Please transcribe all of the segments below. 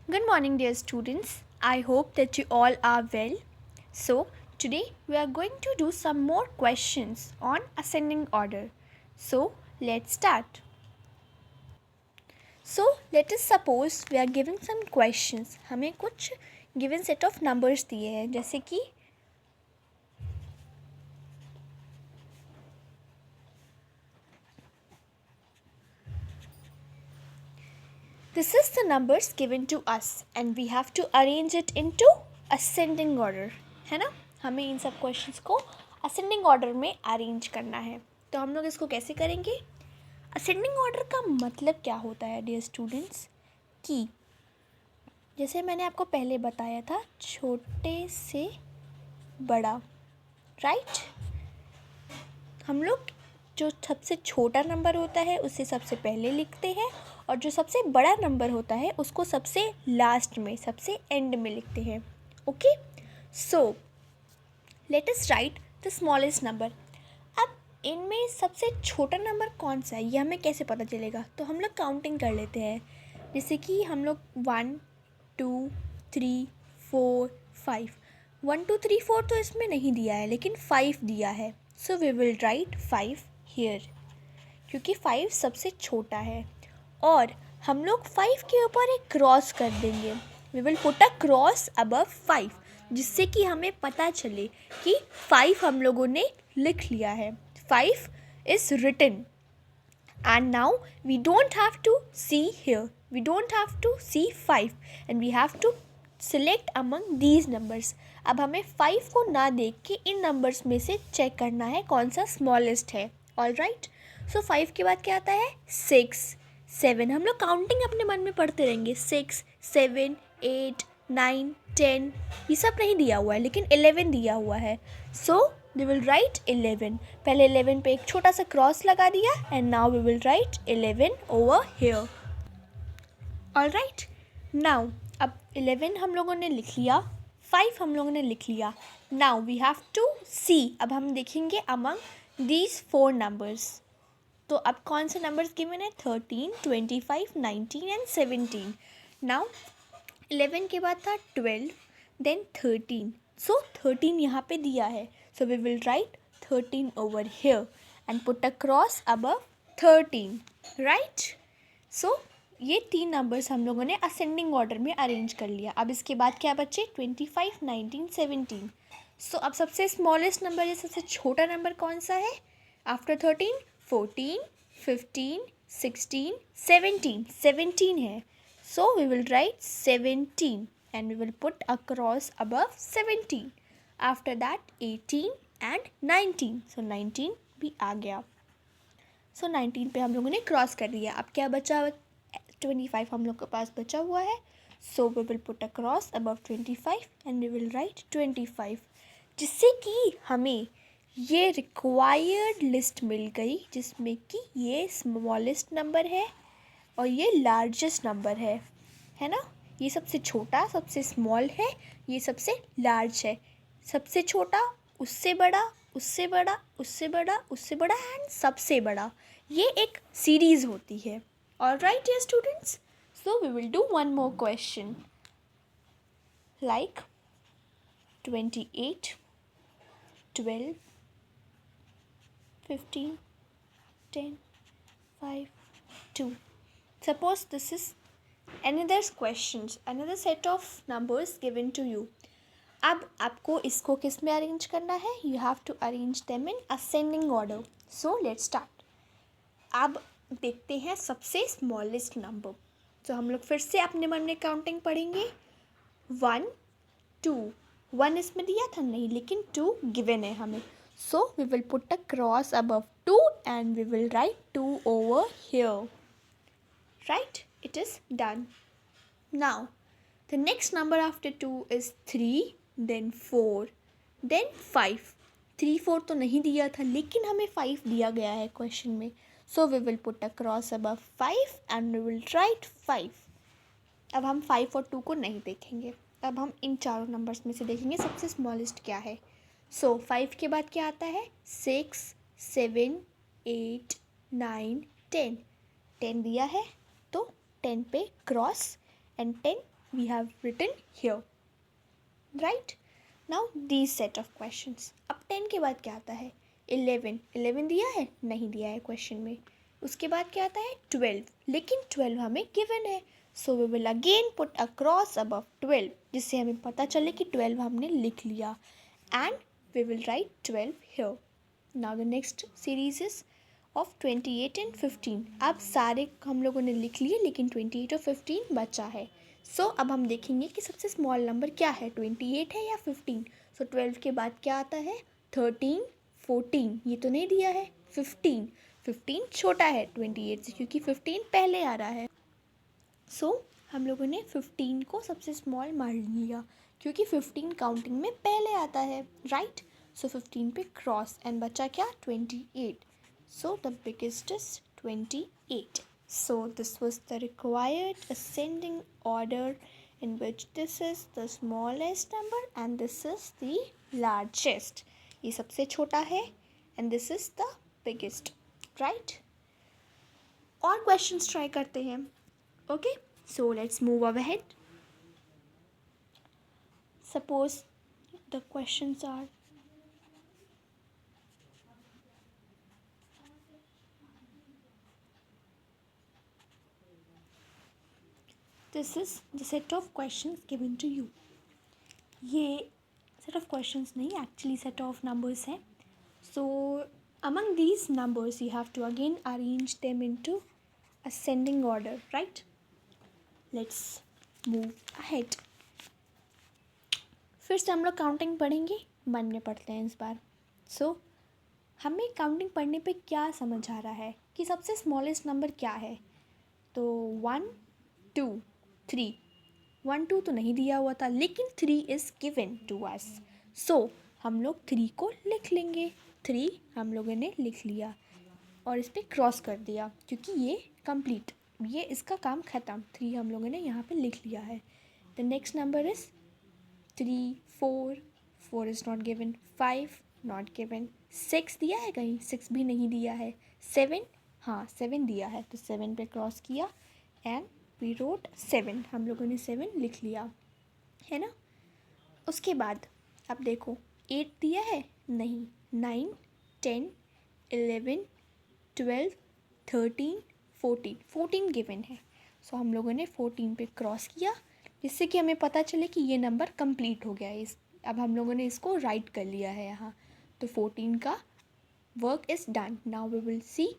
Good morning, dear students. I hope that you all are well. So, today we are going to do some more questions on ascending order. So, let's start. So, let us suppose we are giving some questions. हमें कुछ given set of numbers दिए हैं जैसे कि this is the numbers given to us and we have to arrange it into ascending order. है ना? हमें इन सब questions को ascending order में arrange करना है. तो हम लोग इसको कैसे करेंगे? असेंडिंग ऑर्डर का मतलब क्या होता है डियर स्टूडेंट्स कि जैसे मैंने आपको पहले बताया था छोटे से बड़ा राइट हम लोग जो सबसे छोटा नंबर होता है उसे सबसे पहले लिखते हैं और जो सबसे बड़ा नंबर होता है उसको सबसे लास्ट में सबसे एंड में लिखते हैं okay so let us right the smallest number इनमें सबसे छोटा नंबर कौन सा है ये हमें कैसे पता चलेगा तो हम लोग काउंटिंग कर लेते हैं जैसे कि हम लोग 1 2 3 4 5 1 2 3 4 तो इसमें नहीं दिया है लेकिन 5 दिया है so we will write 5 here क्योंकि 5 सबसे छोटा है और हम लोग 5 के ऊपर एक क्रॉस कर देंगे we will put a cross above 5 जिससे कि हमें पता चले कि 5 हम लोगों ने लिख लिया है 5 is written and now we don't have to see here we don't have to see 5 and we have to select among these numbers अब हमें 5 को ना देख के इन नंबर्स में से चेक करना है कौन सा स्मॉलेस्ट है ऑल राइट सो 5 के बाद क्या आता है 6 7 हम लोग काउंटिंग अपने मन में पढ़ते रहेंगे 6 7 8 9 10 ये सब नहीं दिया हुआ है लेकिन 11 दिया हुआ है सो we will write 11 पहले 11 पे एक छोटा सा क्रॉस लगा दिया and now we will write 11 over here alright now अब 11 हम लोगों ने लिख लिया 5 हम लोगों ने लिख लिया now we have to see अब हम देखेंगे among these 4 numbers तो अब कौन से नंबर्स गिवन है 13 25 19 and 17 now 11 के बाद था 12 then 13 so 13 यहाँ पे दिया है so we will write 13 over here and put a cross above 13 right so ये 3 नंबर्स हम लोगों ने असेंडिंग ऑर्डर में अरेंज कर लिया अब इसके बाद क्या बचे 25 19 17 सो अब सबसे स्मॉलेस्ट नंबर या सबसे छोटा नंबर कौन सा है आफ्टर 13 14 15 16 17 17 है so we will write 17 and we will put a cross above 17 after that 18 and 19 so 19 भी आ गया so 19 पे हम लोगों ने क्रॉस कर दिया अब क्या बचा 25 हम लोग के पास बचा हुआ है so we will put a cross above 25 and we will write 25 जिससे कि हमें ये रिक्वायर्ड लिस्ट मिल गई जिसमें कि ये स्मॉलेस्ट नंबर है और ये लार्जेस्ट नंबर है ना ये सबसे छोटा सबसे स्मॉल है ये सबसे लार्ज है सबसे छोटा उससे बड़ा उससे बड़ा उससे बड़ा उससे बड़ा एंड सबसे बड़ा ये एक सीरीज़ होती है alright dear students so we will do one more question like 28 12 15 10 5 2 suppose this is another questions another set of numbers given to you अब आपको इसको किस में अरेंज करना है you have to arrange them in ascending order so let's start अब देखते हैं सबसे स्मॉलेस्ट नंबर तो हम लोग फिर से अपने मन में काउंटिंग पढ़ेंगे 1 2 1 इसमें दिया था नहीं लेकिन 2 गिवन है हमें so we will put a cross above 2 and we will write 2 over here right it is done now the next number after 2 is 3 then 4 then 5 3 4 तो नहीं दिया था लेकिन हमें 5 दिया गया है क्वेश्चन में so we will put a cross above 5 and we will write 5 अब हम 5 और 2 को नहीं देखेंगे अब हम इन चारों नंबर्स में से देखेंगे सबसे स्मॉलेस्ट क्या है so 5 के बाद क्या आता है 6 7 8 9 10 10 दिया है तो 10 पे cross and 10 we have written here. Right? Now these set of questions. अब 10 के बाद क्या आता है? 11 दिया है? नहीं दिया है क्वेश्चन में. उसके बाद क्या आता है? 12. लेकिन 12 हमें गिवन है. So we will again put a cross above 12 जिससे हमें पता चले कि 12 हमने लिख लिया. And we will write 12 here. Now the next series is of 28 and 15. अब सारे हम लोगों ने लिख लिए लेकिन 28 और 15 बचा है. सो अब हम देखेंगे कि सबसे स्मॉल नंबर क्या है, 28 है या 15. सो 12 के बाद क्या आता है? 13, 14. ये तो नहीं दिया है. 15 छोटा है 28 से क्योंकि 15 पहले आ रहा है. सो हम लोगों ने 15 को सबसे स्मॉल मान लिया क्योंकि 15 काउंटिंग में पहले आता है. राइट? सो 15 पे क्रॉस एंड बचा क्या? 28. So the biggest is 28. So this was the required ascending order in which this is the smallest number and this is the largest. ये सबसे छोटा है and this is the biggest. Right? और questions try करते हैं. Okay? So let's move ahead. Suppose the questions are this is the set of questions given to you. ये set of questions नहीं actually set of numbers है. So among these numbers you have to again arrange them into ascending order. Right? Let's move ahead. फिर से हम लोग counting पढ़ेंगे. मन में पढ़ते हैं इस बार. सो हमें काउंटिंग पढ़ने पे क्या समझ आ रहा है कि सबसे स्मॉलेस्ट नंबर क्या है. तो 1, 2, 3. 1, 2 तो नहीं दिया हुआ था लेकिन 3 इज़ गिवन टू अस. सो हम लोग 3 को लिख लेंगे. 3 हम लोगों ने लिख लिया और इस पर क्रॉस कर दिया क्योंकि ये कंप्लीट, ये इसका काम ख़त्म. 3 हम लोगों ने यहाँ पे लिख लिया है. The next number is 3, 4 is not given. 5 not given. 6 दिया है कहीं? 6 भी नहीं दिया है. 7, हाँ 7 दिया है तो 7 पे क्रॉस किया एंड वी रोट 7. हम लोगों ने 7 लिख लिया है ना. उसके बाद अब देखो 8 दिया है? नहीं. 9, 10, 11, 12, 13, 14 गिवन है. सो हम लोगों ने 14 पे क्रॉस किया जिससे कि हमें पता चले कि ये नंबर कंप्लीट हो गया है. अब हम लोगों ने इसको राइट कर लिया है यहाँ. तो 14 का work is done. Now we will see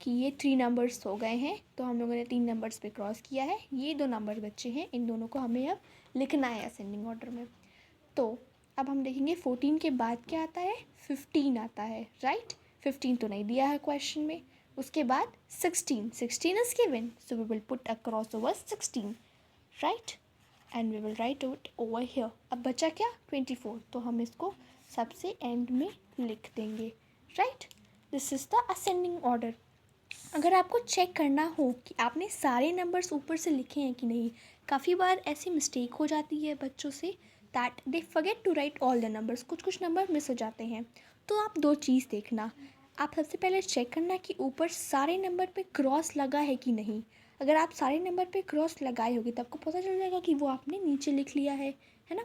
कि ये 3 नंबर्स हो गए हैं. तो हम लोगों ने 3 नंबर्स पे क्रॉस किया है. ये 2 नंबर बच्चे हैं, इन दोनों को हमें अब लिखना है असेंडिंग ऑर्डर में. तो अब हम देखेंगे 14 के बाद क्या आता है? 15 आता है. राइट? 15 तो नहीं दिया है क्वेश्चन में. उसके बाद 16 is given. So we will put a cross over 16. Right? And we will write it over here. अब बचा क्या? 24. तो हम इसको सबसे एंड में लिख देंगे. Right? This is the ascending order. अगर आपको चेक करना हो कि आपने सारे नंबर्स ऊपर से लिखे हैं कि नहीं, काफ़ी बार ऐसी मिस्टेक हो जाती है बच्चों से that they forget to write all the numbers. कुछ नंबर मिस हो जाते हैं. तो आप 2 चीज़ देखना. आप सबसे पहले चेक करना कि ऊपर सारे नंबर पे क्रॉस लगा है कि नहीं. अगर आप सारे नंबर पे क्रॉस लगाए होगे तो आपको पता चल जाएगा कि वो आपने नीचे लिख लिया है ना.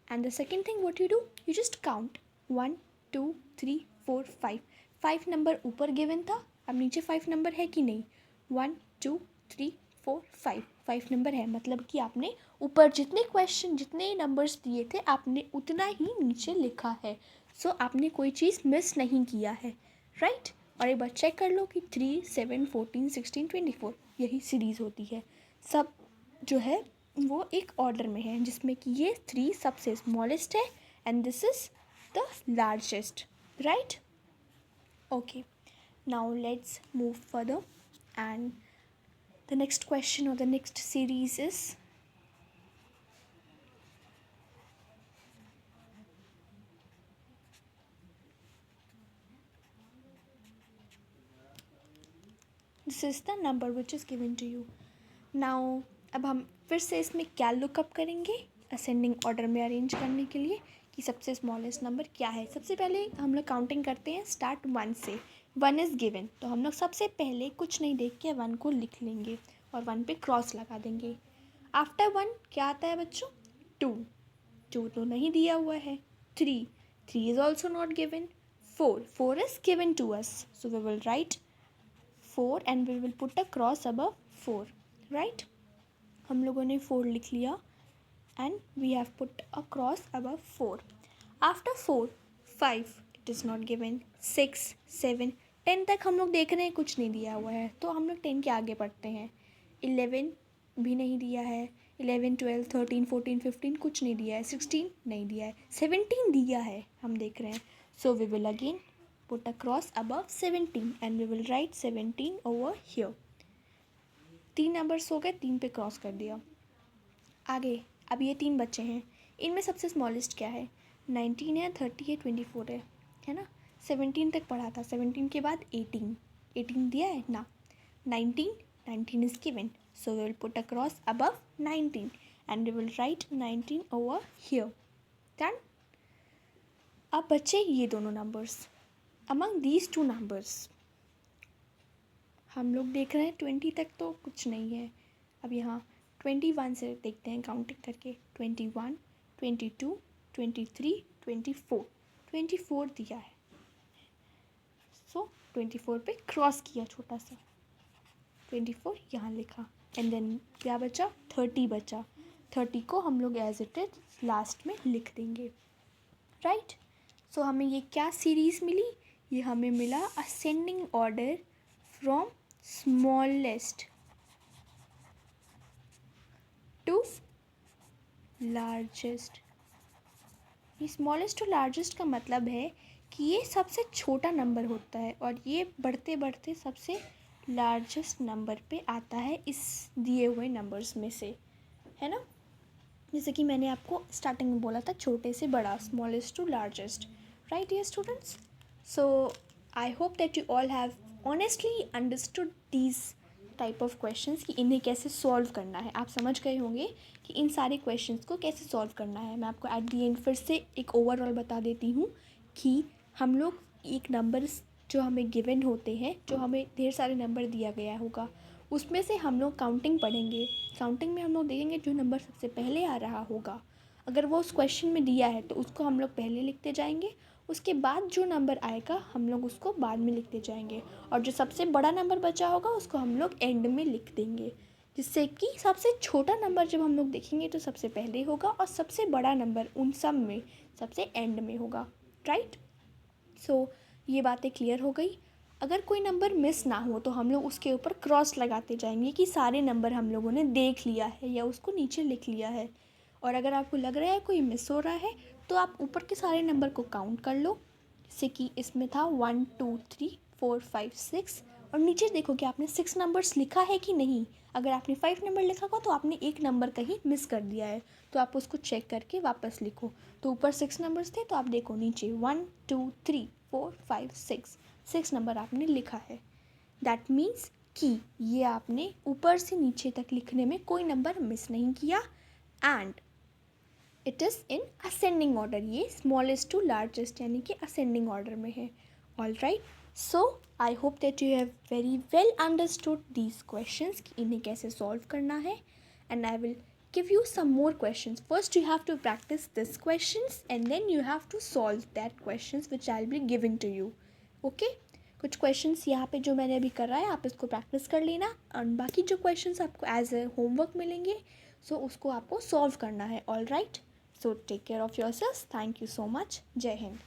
And the second thing what you do, you just count 1, 2, 3, 4, 5. 5 number ऊपर गिवन था. अब नीचे 5 नंबर है कि नहीं? 1, 2, 3, 4, 5 नंबर है. मतलब कि आपने ऊपर जितने नंबर्स दिए थे आपने उतना ही नीचे लिखा है. सो आपने कोई चीज़ मिस नहीं किया है. राइट? और एक बार चेक कर लो कि 3, 7, 14, 16, 24 यही सीरीज़ होती है. सब जो है वो एक ऑर्डर में है जिसमें कि ये 3 सबसे स्मॉलेस्ट है and this is the largest. Right? Okay. Now let's move further and the next question or the next series is this is the number which is given to you. Now अब हम फिर से इसमें क्या lookup करेंगे ascending order में arrange करने के लिए कि सबसे स्मॉलेस्ट नंबर क्या है. सबसे पहले हम लोग काउंटिंग करते हैं स्टार्ट 1 से. 1 इज़ गिवन तो हम लोग सबसे पहले कुछ नहीं देख के 1 को लिख लेंगे और 1 पे क्रॉस लगा देंगे. आफ्टर 1 क्या आता है बच्चों? 2, 2 तो नहीं दिया हुआ है. 3, 3 is also not given. 4, 4 is given to us, so we will write 4 and we will put a cross above 4, right? हम लोगों ने 4 लिख लिया and we have put a cross above 4. After 4, 5 it is not given. 6, 7, 10 तक हम लोग देख रहे हैं कुछ नहीं दिया हुआ है, तो हम लोग 10 के आगे पढ़ते हैं. 11 भी नहीं दिया है. 11, 12, 13, 14, 15 कुछ नहीं दिया है. 16 नहीं दिया है. 17 दिया है, हम देख रहे हैं. So we will again put a cross above 17 and we will write 17 over here. 3 numbers हो गए, 3 पे क्रॉस कर दिया. आगे अब ये 3 बच्चे हैं. इनमें सबसे स्मॉलेस्ट क्या है? 19 है, 30 है, 24 है ना. 17 तक पढ़ा था. 17 के बाद 18, 18 दिया है ना. 19, 19 is given, so we will put a cross above 19 and we will write 19 over here. Done? अब बच्चे ये दोनों नंबर्स. अमंग दीज 2 नंबर्स हम लोग देख रहे हैं 20 तक तो कुछ नहीं है. अब यहाँ 21 से देखते हैं काउंटिंग करके. 21, 22, 23, 24, 24 दिया है, सो 24 पे क्रॉस किया छोटा सा. 24 यहाँ लिखा एंड देन क्या बचा? 30 बचा. 30 को हम लोग एज इट इज लास्ट में लिख देंगे, राइट? सो हमें ये क्या सीरीज़ मिली? ये हमें मिला ascending order from smallest to largest. ये स्मॉलेस्ट टू लार्जेस्ट का मतलब है कि ये सबसे छोटा नंबर होता है और ये बढ़ते बढ़ते सबसे लार्जेस्ट नंबर पे आता है इस दिए हुए नंबर्स में से, है ना. जैसे कि मैंने आपको स्टार्टिंग में बोला था, छोटे से बड़ा, smallest to largest, right dear students? So I hope that you all have honestly understood these type of questions कि इन्हें कैसे सॉल्व करना है. आप समझ गए होंगे कि इन सारे क्वेश्चंस को कैसे सॉल्व करना है. मैं आपको एट दी एंड फिर से एक ओवरऑल बता देती हूँ कि हम लोग एक नंबर्स जो हमें गिवन होते हैं, जो हमें ढेर सारे नंबर दिया गया होगा, उसमें से हम लोग काउंटिंग पढ़ेंगे. काउंटिंग में हम लोग देखेंगे जो नंबर सबसे पहले आ रहा होगा, अगर वो उस क्वेश्चन में दिया है तो उसको हम लोग पहले लिखते जाएंगे. उसके बाद जो नंबर आएगा हम लोग उसको बाद में लिखते जाएंगे और जो सबसे बड़ा नंबर बचा होगा उसको हम लोग एंड में लिख देंगे, जिससे कि सबसे छोटा नंबर जब हम लोग देखेंगे तो सबसे पहले होगा और सबसे बड़ा नंबर उन सब में सबसे एंड में होगा, राइट? सो ये बातें क्लियर हो गई. अगर कोई नंबर मिस ना हो तो हम लोग उसके ऊपर क्रॉस लगाते जाएंगे कि सारे नंबर हम लोगों ने देख लिया है या उसको नीचे लिख लिया है. और अगर आपको लग रहा है कोई मिस हो रहा है तो आप ऊपर के सारे नंबर को काउंट कर लो. जैसे कि इसमें था 1, 2, 3, 4, 5, 6 और नीचे देखो कि आपने 6 नंबर्स लिखा है कि नहीं. अगर आपने 5 नंबर लिखा होगा तो आपने एक नंबर कहीं मिस कर दिया है, तो आप उसको चेक करके वापस लिखो. तो ऊपर 6 नंबर्स थे तो आप देखो नीचे 1, 2, 3, 4, 5, 6 नंबर आपने लिखा है. दैट मीन्स कि ये आपने ऊपर से नीचे तक लिखने में कोई नंबर मिस नहीं किया and it is in ascending order. ये स्मॉलेस्ट टू लार्जेस्ट यानी कि असेंडिंग ऑर्डर में है. All right, so I hope that you have very well understood these questions कि इन्हें कैसे सॉल्व करना है. And I will give you some more questions. First you have to practice this questions and then you have to solve that questions which I'll be giving to you. Okay? कुछ questions यहाँ पे जो मैंने अभी कर रहा है आप इसको practice कर लेना और बाकी जो questions आपको as a homework मिलेंगे so उसको आपको solve करना है. All right? So take care of yourselves. Thank you so much. जय हिंद.